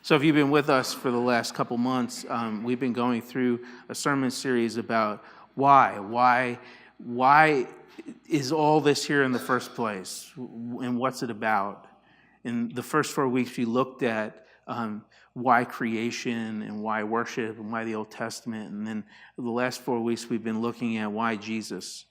So if you've been with us for the last couple months, we've been going through a sermon series about why is all this here in the first place, and what's it about? In the first 4 weeks, we looked at why creation and why worship and why the Old Testament, and then the last 4 weeks we've been looking at why Jesus.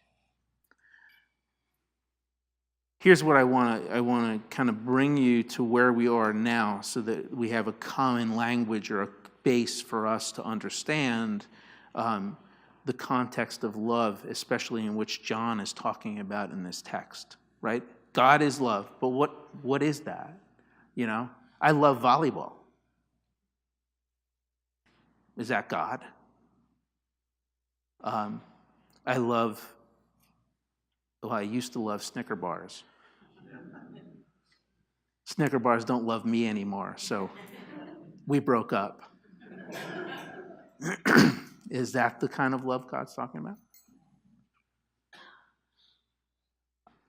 Here's what I want to kind of bring you to where we are now so that we have a common language or a base for us to understand the context of love, especially in which John is talking about in this text, right? God is love, but what is that? You know, I love volleyball. Is that God? I used to love Snicker bars. Snicker bars don't love me anymore, so we broke up. Is that the kind of love God's talking about?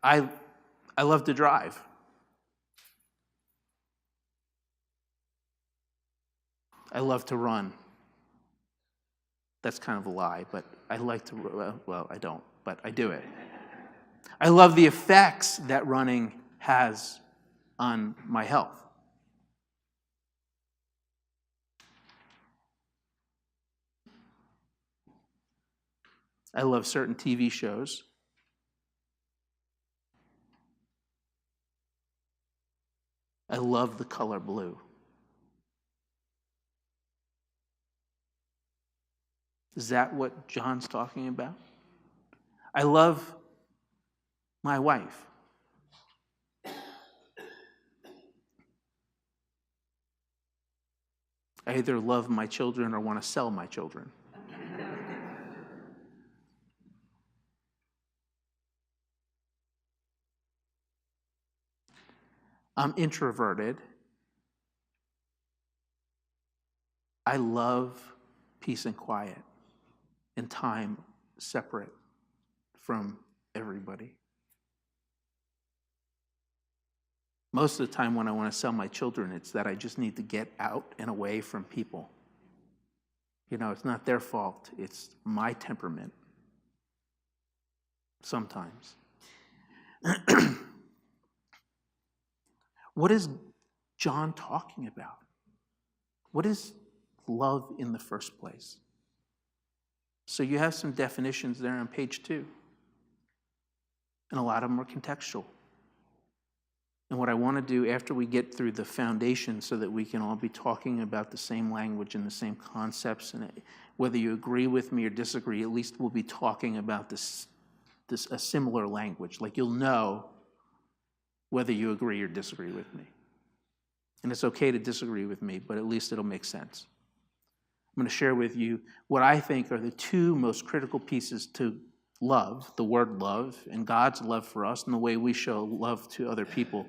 I love to drive. I love to run. That's kind of a lie, but I like to, well, I don't, but I do it. I love the effects that running has on my health. I love certain TV shows. I love the color blue. Is that what John's talking about? I love my wife. I either love my children or want to sell my children. I'm introverted. I love peace and quiet and time separate from everybody. Most of the time when I want to sell my children, it's that I just need to get out and away from people. You know, it's not their fault. It's my temperament. Sometimes. What is John talking about? What is love in the first place? So you have some definitions there on page 2. And a lot of them are contextual. And what I want to do after we get through the foundation so that we can all be talking about the same language and the same concepts, and whether you agree with me or disagree, at least we'll be talking about a similar language. Like you'll know whether you agree or disagree with me. And it's okay to disagree with me, but at least it'll make sense. I'm going to share with you what I think are the 2 most critical pieces to love, the word love, and God's love for us, and the way we show love to other people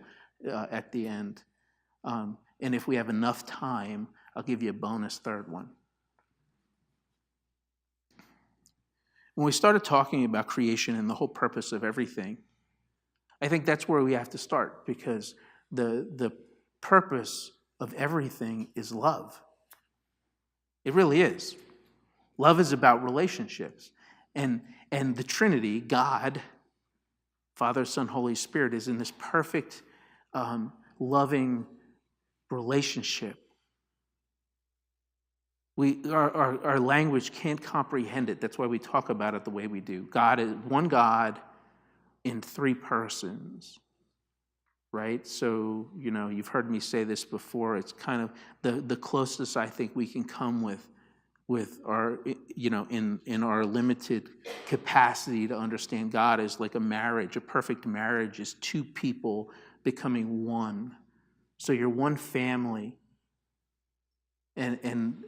at the end. And if we have enough time, I'll give you a bonus third one. When we started talking about creation and the whole purpose of everything, I think that's where we have to start, because the purpose of everything is love. It really is. Love is about relationships. And the Trinity, God, Father, Son, Holy Spirit, is in this perfect, loving relationship. Our language can't comprehend it. That's why we talk about it the way we do. God is one God in 3 persons, right? So, you know, you've heard me say this before. It's kind of the closest I think we can come with our, you know, in our limited capacity to understand God is like a marriage. A perfect marriage is 2 people becoming one. So you're one family. And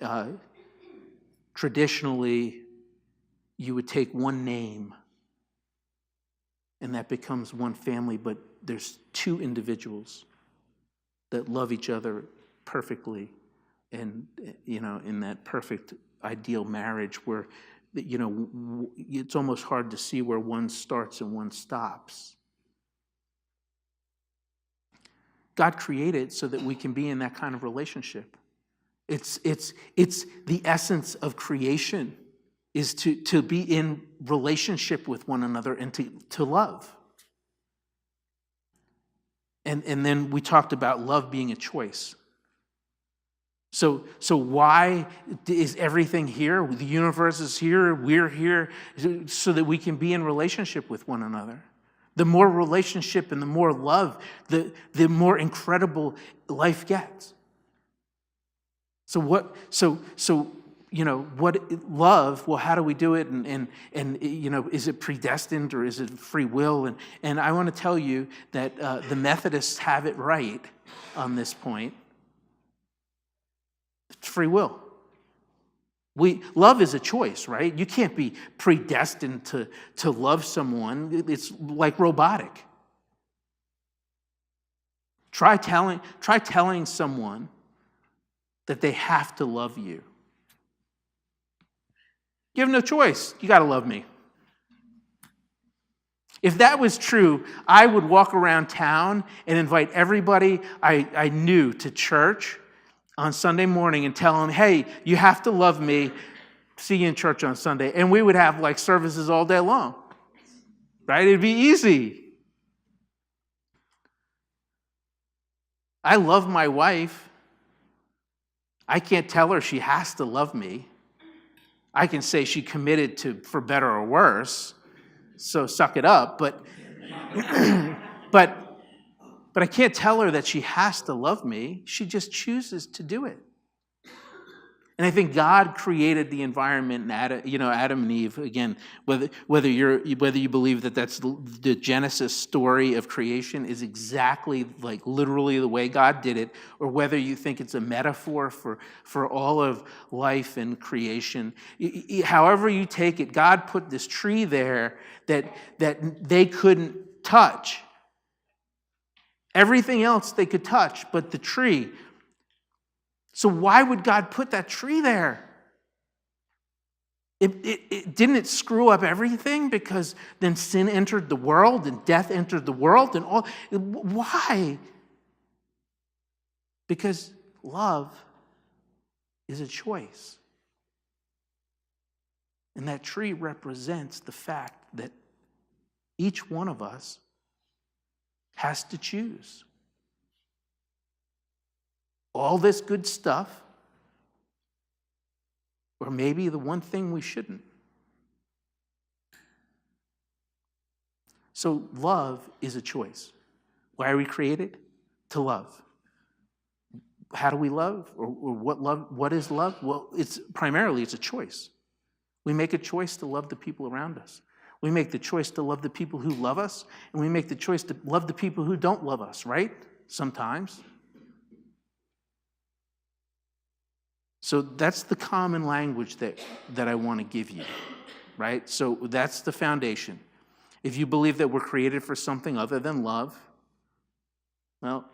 traditionally, you would take one name, and that becomes one family, but there's 2 individuals that love each other perfectly, and, you know, in that perfect ideal marriage where, you know, it's almost hard to see where one starts and one stops. God created so that we can be in that kind of relationship. It's the essence of creation, is to be in relationship with one another and to love. And then we talked about love being a choice. So why is everything here? The universe is here, we're here, so that we can be in relationship with one another. The more relationship and the more love, the more incredible life gets. So what love, well, how do we do it? And is it predestined or is it free will? And I want to tell you that the Methodists have it right on this point. It's free will. Love is a choice, right? You can't be predestined to love someone. It's like robotic. Try telling someone that they have to love you. You have no choice. You got to love me. If that was true, I would walk around town and invite everybody I knew to church on Sunday morning and tell them, hey, you have to love me. See you in church on Sunday. And we would have like services all day long. Right? It'd be easy. I love my wife. I can't tell her she has to love me. I can say she committed to for better or worse. So suck it up. But I can't tell her that she has to love me. She just chooses to do it. And I think God created the environment, Adam and Eve. Again, whether you believe that that's the Genesis story of creation is exactly like literally the way God did it, or whether you think it's a metaphor for all of life and creation. However you take it, God put this tree there that they couldn't touch. Everything else they could touch, but the tree. So why would God put that tree there? It didn't screw up everything, because then sin entered the world and death entered the world and all. Why? Because love is a choice. And that tree represents the fact that each one of us has to choose. All this good stuff, or maybe the one thing we shouldn't. So love is a choice. Why are we created? To love. How do we love? Or what is love? Well, it's a choice. We make a choice to love the people around us. We make the choice to love the people who love us, and we make the choice to love the people who don't love us, right? Sometimes. So that's the common language that I want to give you, right? So that's the foundation. If you believe that we're created for something other than love, well,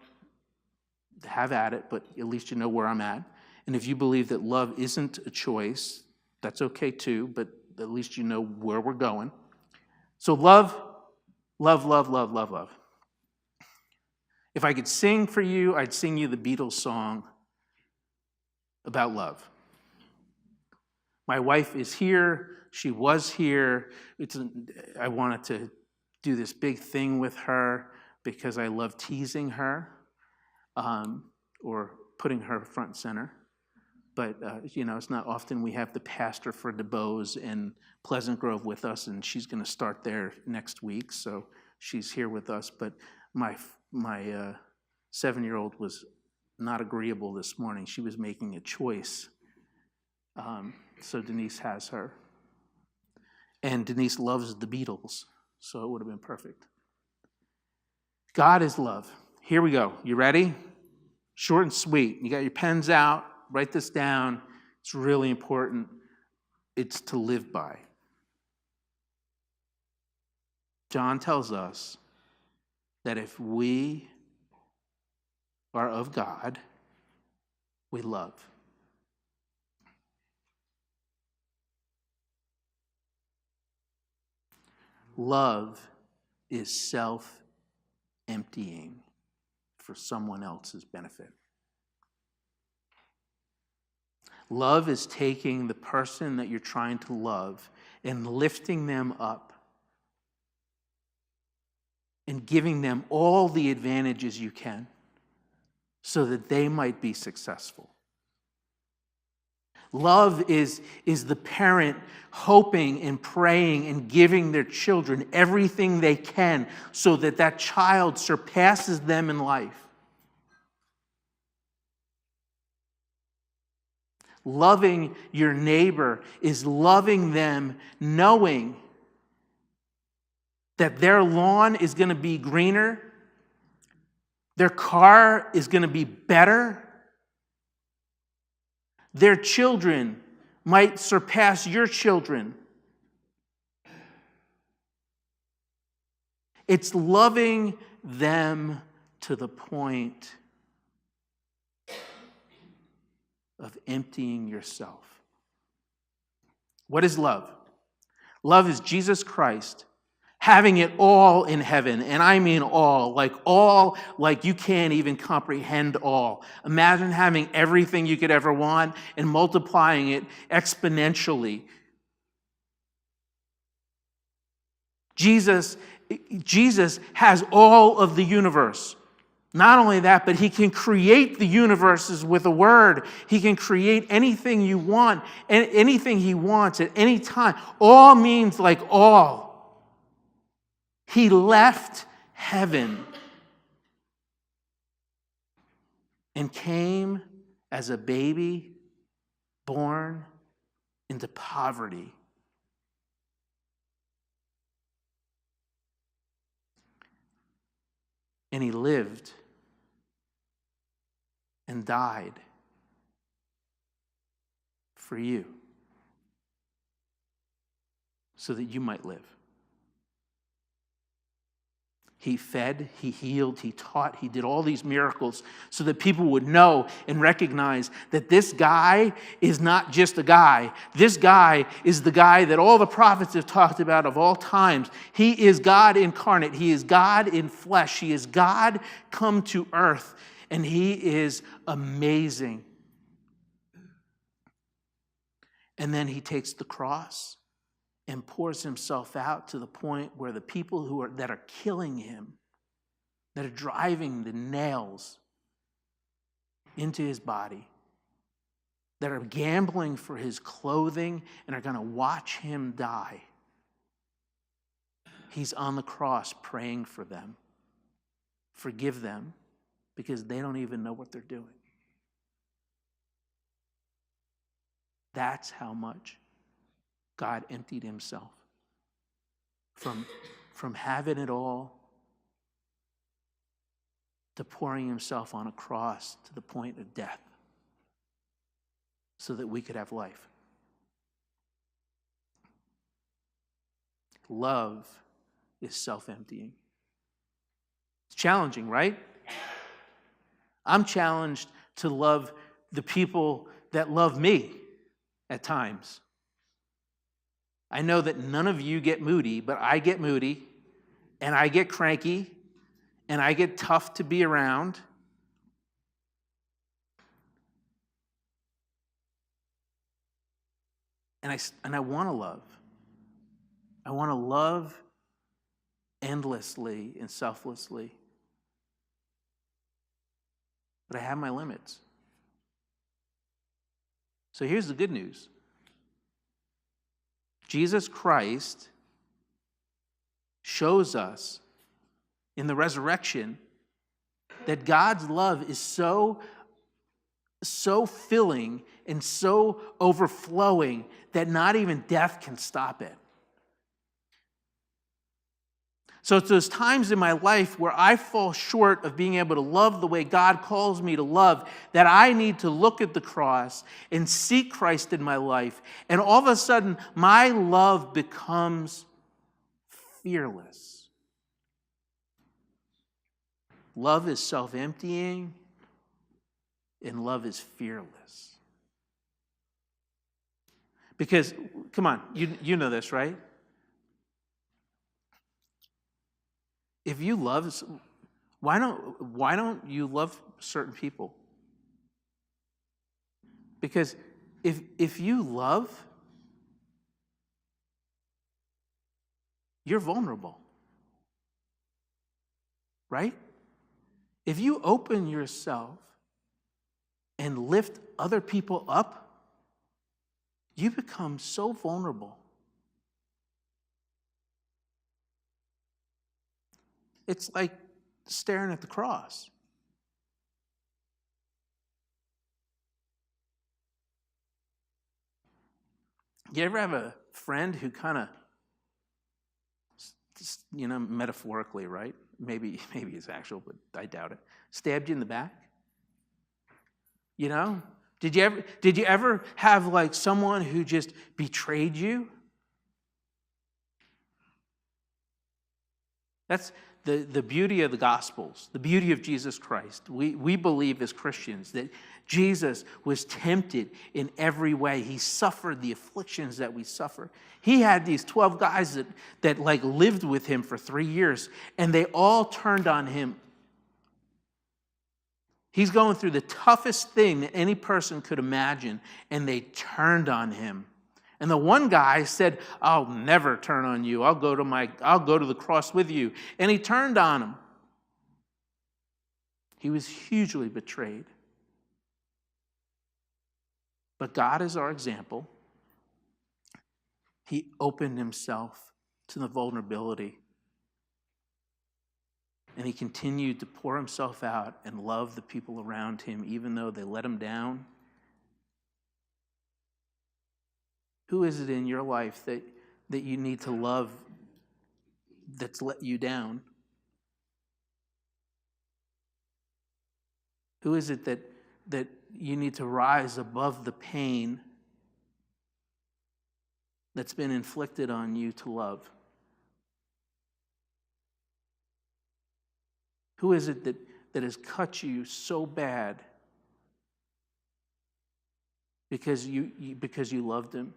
have at it, but at least you know where I'm at. And if you believe that love isn't a choice, that's okay too, but at least you know where we're going. So love. If I could sing for you, I'd sing you the Beatles song about love. My wife is here. She was here. I wanted to do this big thing with her because I love teasing her or putting her front and center. But, it's not often we have the pastor for DeBose in Pleasant Grove with us, and she's going to start there next week, so she's here with us. But my 7-year-old was not agreeable this morning. She was making a choice. So Denise has her. And Denise loves the Beatles, so it would have been perfect. God is love. Here we go. You ready? Short and sweet. You got your pens out. Write this down. It's really important. It's to live by. John tells us that if we are of God, we love. Love is self-emptying for someone else's benefit. Love is taking the person that you're trying to love and lifting them up and giving them all the advantages you can so that they might be successful. Love is the parent hoping and praying and giving their children everything they can so that that child surpasses them in life. Loving your neighbor is loving them knowing that their lawn is going to be greener, their car is going to be better, their children might surpass your children. It's loving them to the point of emptying yourself. What is love? Love is Jesus Christ having it all in heaven, and I mean all, like you can't even comprehend all. Imagine having everything you could ever want and multiplying it exponentially. Jesus has all of the universe. Not only that, but he can create the universes with a word. He can create anything you want, and anything he wants at any time. All means like all. He left heaven and came as a baby born into poverty. And he lived and died for you so that you might live. He fed, he healed, he taught, he did all these miracles so that people would know and recognize that this guy is not just a guy. This guy is the guy that all the prophets have talked about of all times. He is God incarnate. He is God in flesh. He is God come to earth. And he is amazing. And then he takes the cross and pours himself out to the point where the people that are killing him, that are driving the nails into his body, that are gambling for his clothing and are going to watch him die, he's on the cross praying for them. Forgive them because they don't even know what they're doing. That's how much God emptied himself from having it all to pouring himself on a cross to the point of death so that we could have life. Love is self-emptying. It's challenging, right? I'm challenged to love the people that love me at times. I know that none of you get moody, but I get moody, and I get cranky, and I get tough to be around. And I want to love. I want to love endlessly and selflessly. But I have my limits. So here's the good news. Jesus Christ shows us in the resurrection that God's love is so filling and so overflowing that not even death can stop it. So it's those times in my life where I fall short of being able to love the way God calls me to love that I need to look at the cross and seek Christ in my life. And all of a sudden, my love becomes fearless. Love is self-emptying, and love is fearless. Because, come on, you know this, right? If you love, why don't you love certain people? Because If you love, you're vulnerable. Right? If you open yourself and lift other people up, you become so vulnerable. It's like staring at the cross. You ever have a friend who kind of, metaphorically, right? Maybe it's actual, but I doubt it. Stabbed you in the back? You know? Did you ever have like someone who just betrayed you? That's the beauty of the Gospels, the beauty of Jesus Christ. We believe as Christians that Jesus was tempted in every way. He suffered the afflictions that we suffer. He had these 12 guys that like lived with him for 3 years, and they all turned on him. He's going through the toughest thing that any person could imagine, and they turned on him. And the one guy said, "I'll never turn on you. I'll go to the cross with you." And he turned on him. He was hugely betrayed. But God is our example. He opened himself to the vulnerability. And he continued to pour himself out and love the people around him, even though they let him down. Who is it in your life that you need to love that's let you down? Who is it that you need to rise above the pain that's been inflicted on you to love? Who is it that has cut you so bad because you loved him,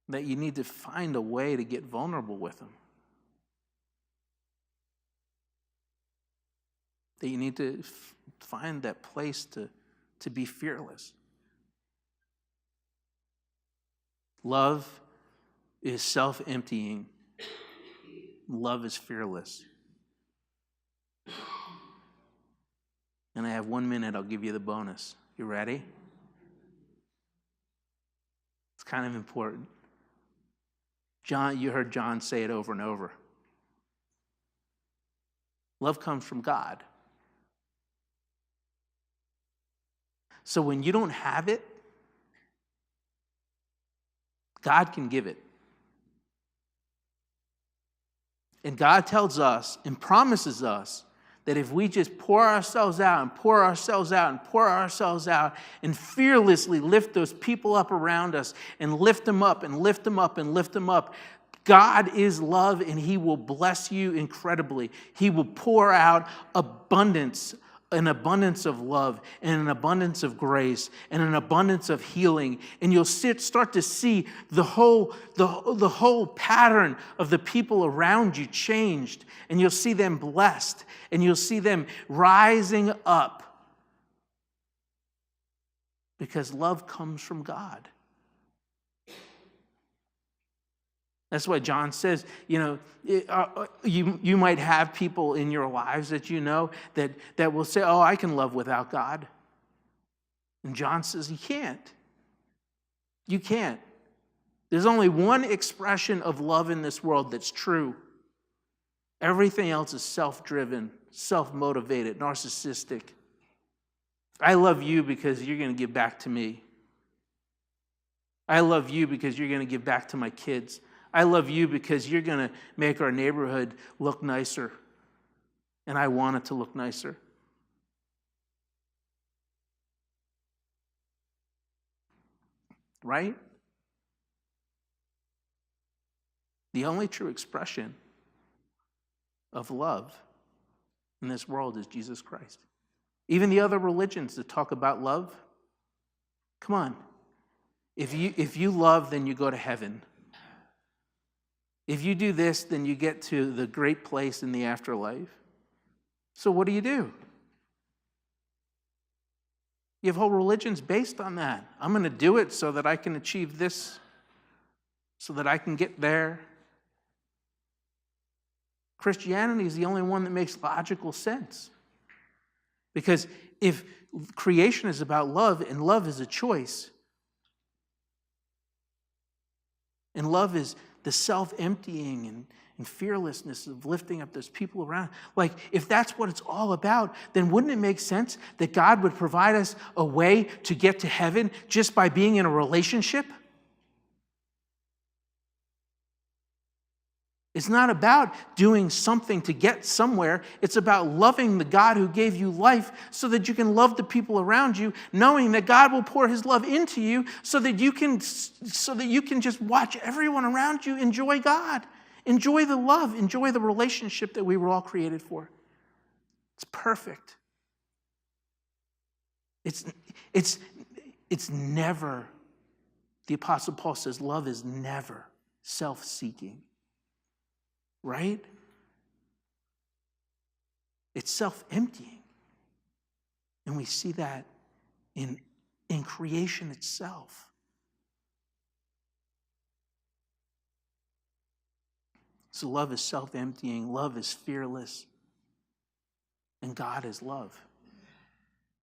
that you need to find a way to get vulnerable with him? That you need to find that place to be fearless. Love is self-emptying. Love is fearless. And I have 1 minute, I'll give you the bonus. You ready? It's kind of important. John, you heard John say it over and over. Love comes from God. So when you don't have it, God can give it. And God tells us and promises us that if we just pour ourselves out and pour ourselves out and pour ourselves out and fearlessly lift those people up around us and lift them up and lift them up and lift them up, God is love, and he will bless you incredibly. He will pour out an abundance of love and an abundance of grace and an abundance of healing. And you'll start to see the whole pattern of the people around you changed. And you'll see them blessed. And you'll see them rising up. Because love comes from God. That's why John says, you might have people in your lives that you know that will say, "Oh, I can love without God." And John says, you can't. You can't. There's only one expression of love in this world that's true. Everything else is self-driven, self-motivated, narcissistic. I love you because you're going to give back to me. I love you because you're going to give back to my kids. I love you because you're going to make our neighborhood look nicer. And I want it to look nicer. Right? The only true expression of love in this world is Jesus Christ. Even the other religions that talk about love, come on. If you love, then you go to heaven. If you do this, then you get to the great place in the afterlife. So what do? You have whole religions based on that. I'm going to do it so that I can achieve this, so that I can get there. Christianity is the only one that makes logical sense. Because if creation is about love, and love is a choice, and love is the self-emptying and fearlessness of lifting up those people around, like if that's what it's all about, then wouldn't it make sense that God would provide us a way to get to heaven just by being in a relationship? It's not about doing something to get somewhere. It's about loving the God who gave you life so that you can love the people around you, knowing that God will pour his love into you so that you can just watch everyone around you enjoy God. Enjoy the love. Enjoy the relationship that we were all created for. It's perfect. It's never, the Apostle Paul says, love is never self-seeking. Right? It's self-emptying. And we see that in creation itself. So love is self-emptying, love is fearless, and God is love.